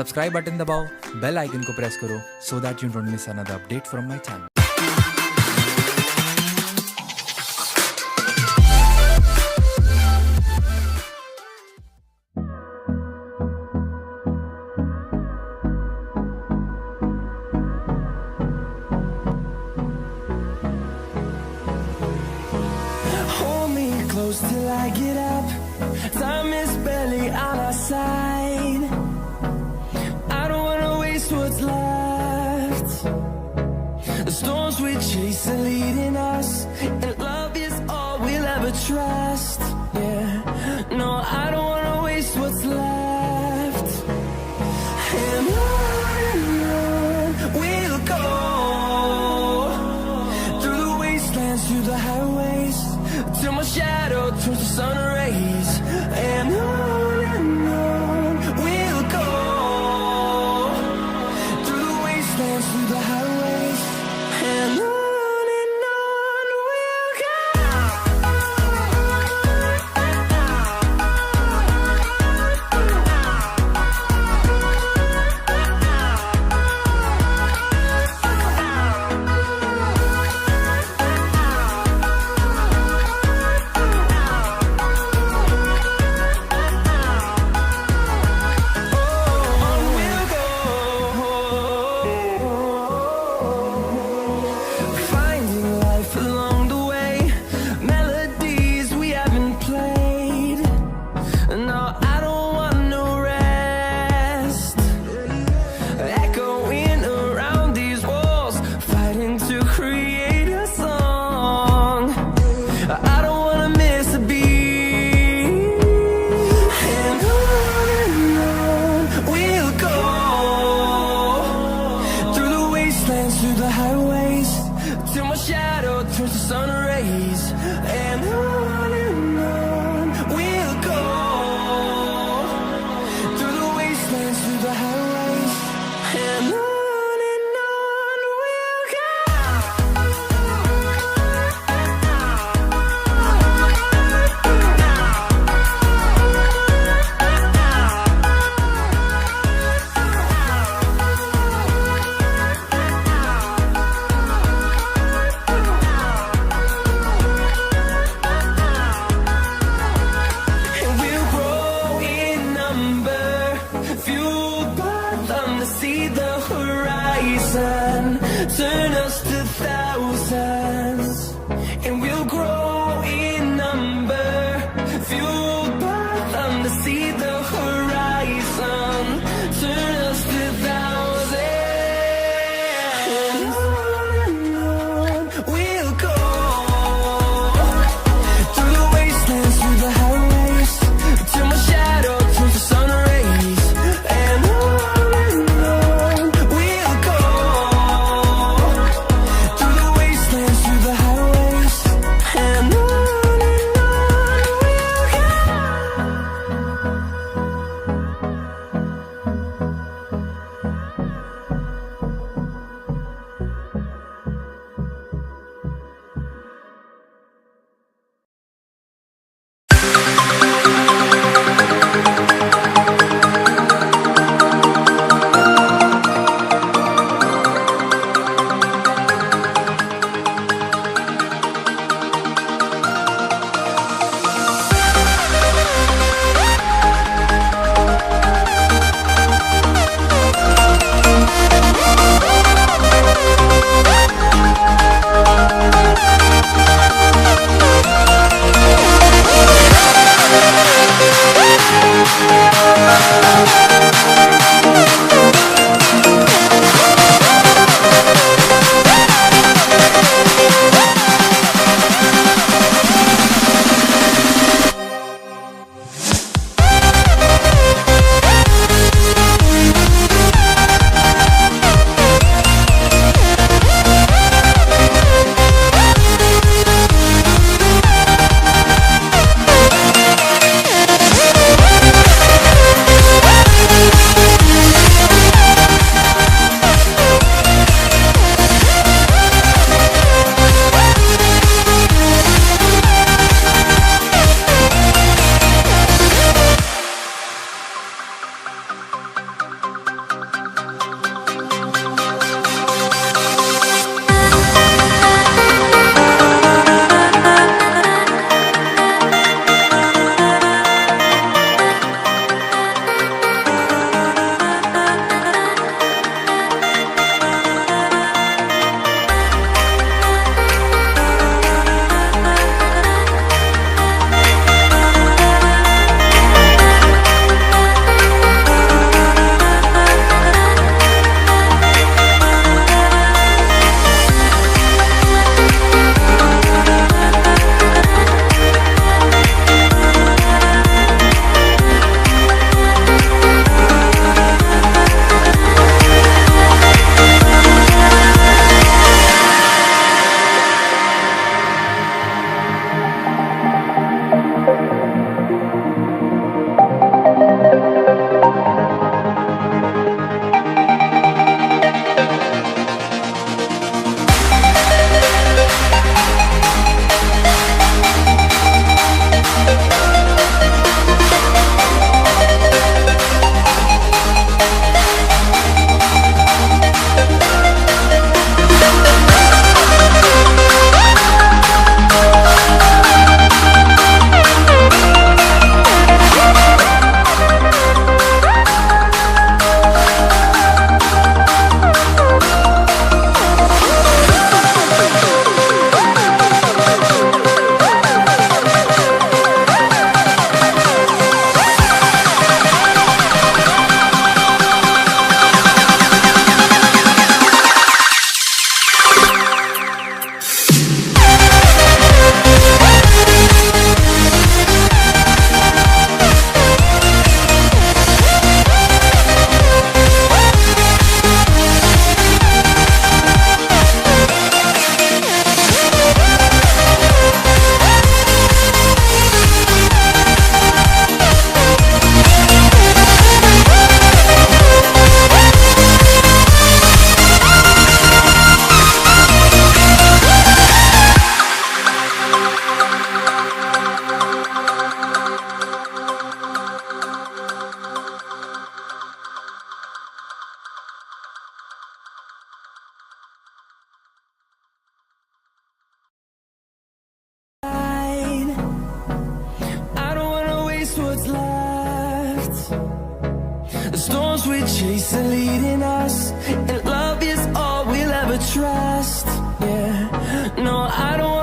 Subscribe button दबाओ, bell icon को press करो so that you don't miss another update from my channel. Hold me close till I get up. Time is barely on our side. I don't wanna waste what's left. The storms we chase are leading us, and love is all we'll ever trust. Yeah, no, I don't wanna waste what's left. And on we'll go, through the wastelands, through the highways, till my shadow turns to sun rays. And on we'll go, through the wastelands, through the highways. And on we'll go. Finding life along the way, melodies we haven't played. No, I don't want no rest. Echoing around these walls, fighting to create a song. I don't wanna miss a beat. And on we'll go, through the wastelands, through the highways, till my shadow turns to sun rays. And on we'll go, through the wastelands, through the highways. And on we'll go. And we'll grow in number, fueled by them to see the horizon, turn us to thousands. And we'll grow in number, fueled by them to see the horizon, turn us to thousands. And on we'll go, through the wastelands, through the highways, till my shadow turns to sun rays. And on we'll go, through the wastelands, The storms we chase are leading us, and love is all we'll ever trust. Yeah, no, I don't